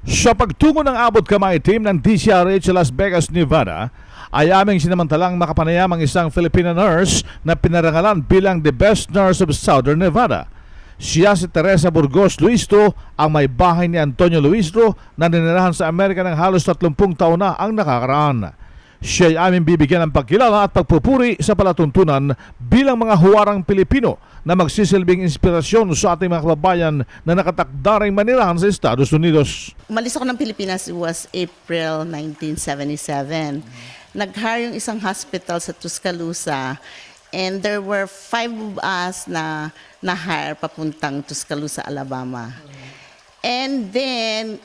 Sa pagtungo ng abot kamay team ng DCRH sa Las Vegas, Nevada, ay aming sinamantalang makapanayam ang isang Filipina nurse na pinarangalan bilang the best nurse of Southern Nevada. Siya si Teresa Burgos Luistro, ang may bahay ni Antonio Luistro na ninirahan sa Amerika ng halos 30 taon na ang nakakaraan. Siya ay aming bibigyan ng pagkilala at pagpupuri sa palatuntunan bilang mga huwarang Pilipino na magsisilbing inspirasyon sa ating mga kababayan na nakatakdaring manirahan sa Estados Unidos. Umalis ako ng Pilipinas, it was April 1977. Nag-hire yung isang hospital sa Tuscaloosa and there were 5 of us na na-hire papuntang Tuscaloosa, Alabama. And then,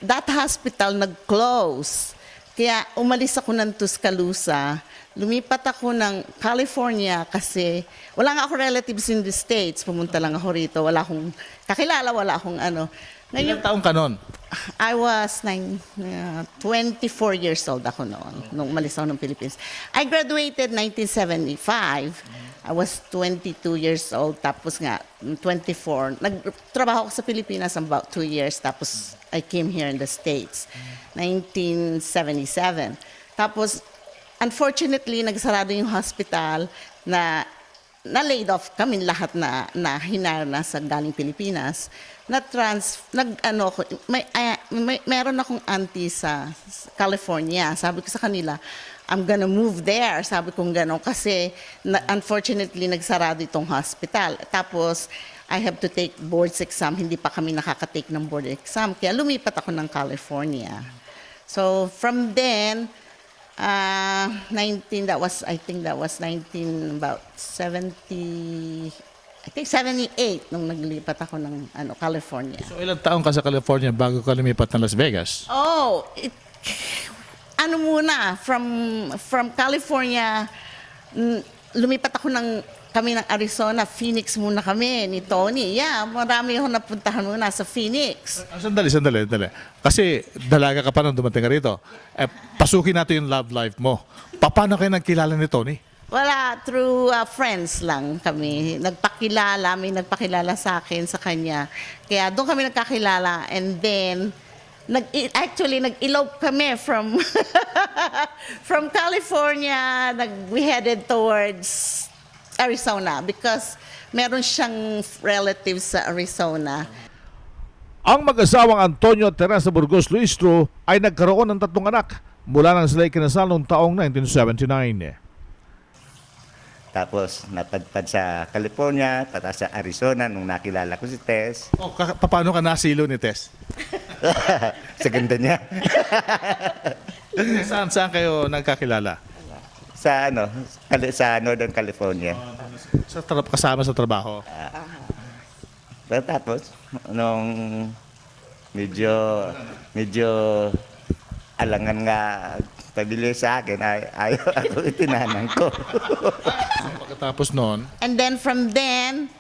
that hospital nag-close. Kaya umalis ako ng Tuscaloosa, lumipat ako ng California kasi wala nga ako relatives in the States. Pumunta lang ako rito, wala akong kakilala, wala akong ano. Ilang taong ka nun? I was 24 years old ako noon, nung umalis ako ng Philippines. I graduated 1975. I was 22 years old, tapos nga, 24. Nagtrabaho ako sa Pilipinas about 2 years, tapos I came here in the States, 1977. Tapos, unfortunately, nagsarado yung hospital na laid off kami lahat na hinar na sa galing Pilipinas. Meron akong auntie sa California. Sabi ko sa kanila, I'm gonna move there. Sabi kong gano'n kasi unfortunately nagsarado itong hospital. Tapos I have to take boards exam. Hindi pa kami nakaka-take ng board exam. Kaya lumipat ako ng California. So from then, I think that was 19 about 70, I think 78 nung naglipat ako ng California. So ilang taong ka sa California bago ka lumipat ng Las Vegas? Muna, from California, lumipat ako kami ng Arizona, Phoenix muna kami ni Tony. Yeah, marami akong napuntahan muna sa Phoenix. Sandali. Kasi dalaga ka pa nung dumating ka rito. Pasukin natin yung love life mo. Paano kayo nagkilala ni Tony? Wala, through friends lang kami. May nagpakilala sa akin, sa kanya. Kaya doon kami nagkakilala. And then, nag-elope kami from from California. We headed towards Arizona because meron siyang relatives sa Arizona. Ang mag-asawang Antonio at Teresa Burgos Luistro ay nagkaroon ng 3 anak mula nang sila'y kinasal noong taong 1979. Tapos napadpad sa California, patas sa Arizona nung nakilala ko si Tess. Paano ka nasilo ni Tess? Sa ganda niya. Saan kayo nagkakilala? sa Northern California. Kasama sa trabaho? Tapos, nung medyo alangan nga pabili sa akin, ayaw ako itinanang ko. Pagkatapos noon? And then from then,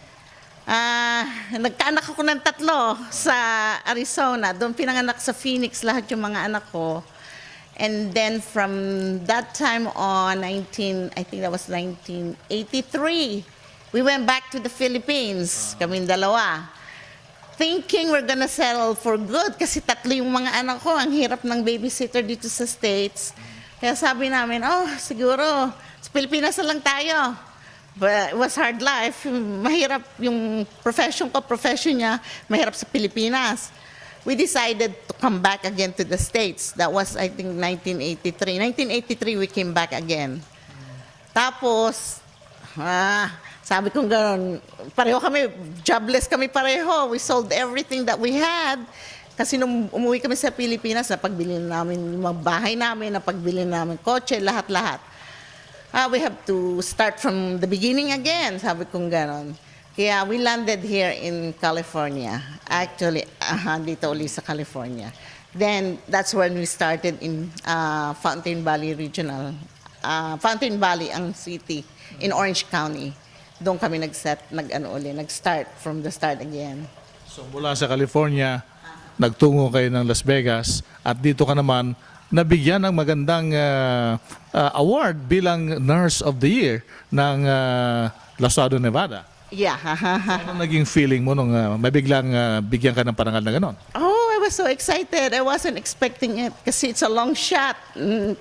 nagkaanak ako ng 3 sa Arizona. Doon pinanganak sa Phoenix lahat yung mga anak ko. And then from that time on, I think that was 1983, we went back to the Philippines, kaming dalawa. Thinking we're gonna settle for good kasi 3 yung mga anak ko. Ang hirap ng babysitter dito sa States. Kaya sabi namin, siguro sa Pilipinas na lang tayo. But it was hard life. Mahirap yung profession niya, mahirap sa Pilipinas. We decided to come back again to the States. That was, I think, 1983. 1983, we came back again. Tapos, sabi kong gano'n, pareho kami, jobless kami pareho. We sold everything that we had. Kasi nung umuwi kami sa Pilipinas, napagbili namin yung mga bahay namin, napagbili namin kotse, lahat-lahat. We have to start from the beginning again, sabi kong gano'n. Kaya we landed here in California. Actually, dito ulit sa California. Then, that's when we started in Fountain Valley Regional. Fountain Valley ang city in Orange County. Doon kami nag-start from the start again. So mula sa California, nagtungo kayo ng Las Vegas at dito ka naman nabigyan ng magandang award bilang Nurse of the Year ng Lasado, Nevada. Yeah. Ano naging feeling mo nung mabiglang bigyan ka ng parangal na ganon? Oh, I was so excited. I wasn't expecting it kasi it's a long shot.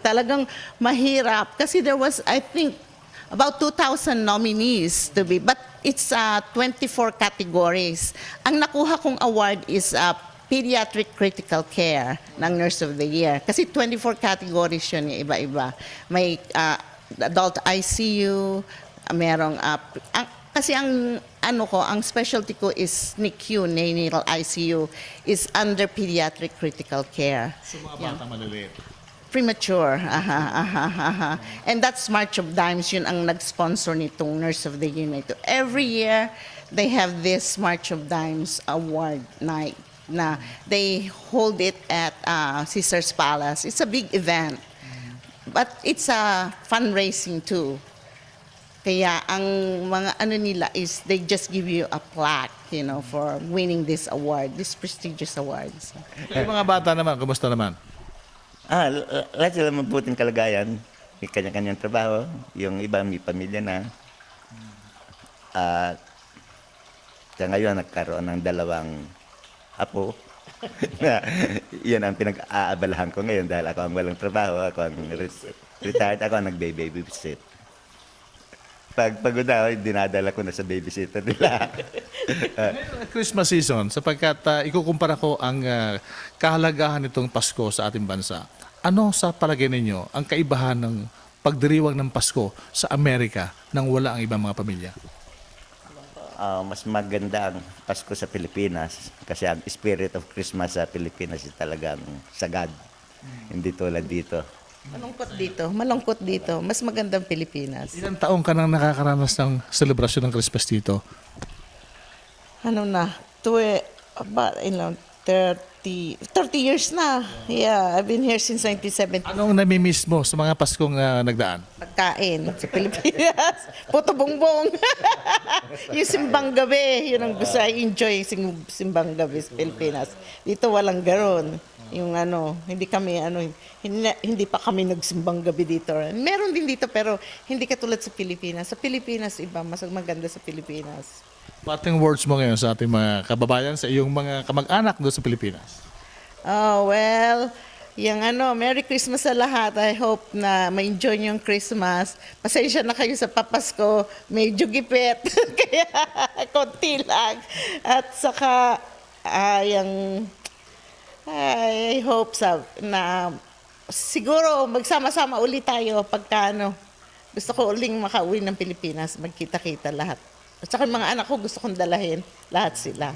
Talagang mahirap kasi there was, I think, about 2,000 nominees to be, but it's 24 categories. Ang nakuha kong award is Pediatric Critical Care ng Nurse of the Year. Kasi 24 categories yun, yung iba-iba. May adult ICU, merong, kasi ang ang specialty ko is NICU, neonatal ICU, is under Pediatric Critical Care. Sa mga bata maliliit. Premature. And that's March of Dimes, yun ang nag-sponsor nitong Nurse of the Year na ito. Every year, they have this March of Dimes award night na they hold it at Caesar's Palace. It's a big event. But it's a fundraising too. Kaya ang mga nila is they just give you a plaque, for winning this award, this prestigious awards. Yung mga bata naman, kumusta naman? Lahat sila mabuting kalagayan. May kanya-kanyang trabaho. Yung iba may pamilya na. Kaya ngayon nagkaroon ng 2 apo. Yan ang pinag-aabalahan ko ngayon dahil ako ang walang trabaho. Ako ang retired. Ako ang nagbe-babysit. Pag pagod ako, dinadala ko na sa babysitter nila. Christmas season, sapagkat ikukumpara ko ang kahalagahan nitong Pasko sa ating bansa. Ano sa palagay ninyo ang kaibahan ng pagdiriwang ng Pasko sa Amerika nang wala ang ibang mga pamilya? Mas maganda ang Pasko sa Pilipinas kasi ang spirit of Christmas sa Pilipinas is talagang sagad. Hindi tulad dito. Malungkot dito. Mas magandang Pilipinas. Ilang taong ka nang nakakaranas ng selebrasyon ng Christmas dito? About 30 years na. Yeah, I've been here since 1970. Anong nami-miss mo sa mga Paskong nagdaan? Pagkain sa Pilipinas. Puto bongbong. Yung simbang gabi, yun ang gusto. I enjoy simbang gabi sa Pilipinas. Dito walang garon. Yung hindi pa kami nagsimbang gabi dito. Meron din dito pero hindi katulad sa Pilipinas. Sa Pilipinas iba, mas maganda sa Pilipinas. Parting words mo ngayon sa ating mga kababayan, sa iyong mga kamag-anak doon sa Pilipinas? Yung Merry Christmas sa lahat. I hope na ma-enjoy niyo yung Christmas. Pasensya na kayo sa papasko. Medyo gipit. Kaya konti lang. At saka, I hope na siguro magsama-sama ulit tayo pagka gusto ko uling makauwi ng Pilipinas, magkita-kita lahat. At saka mga anak ko gusto kong dalahin, lahat sila.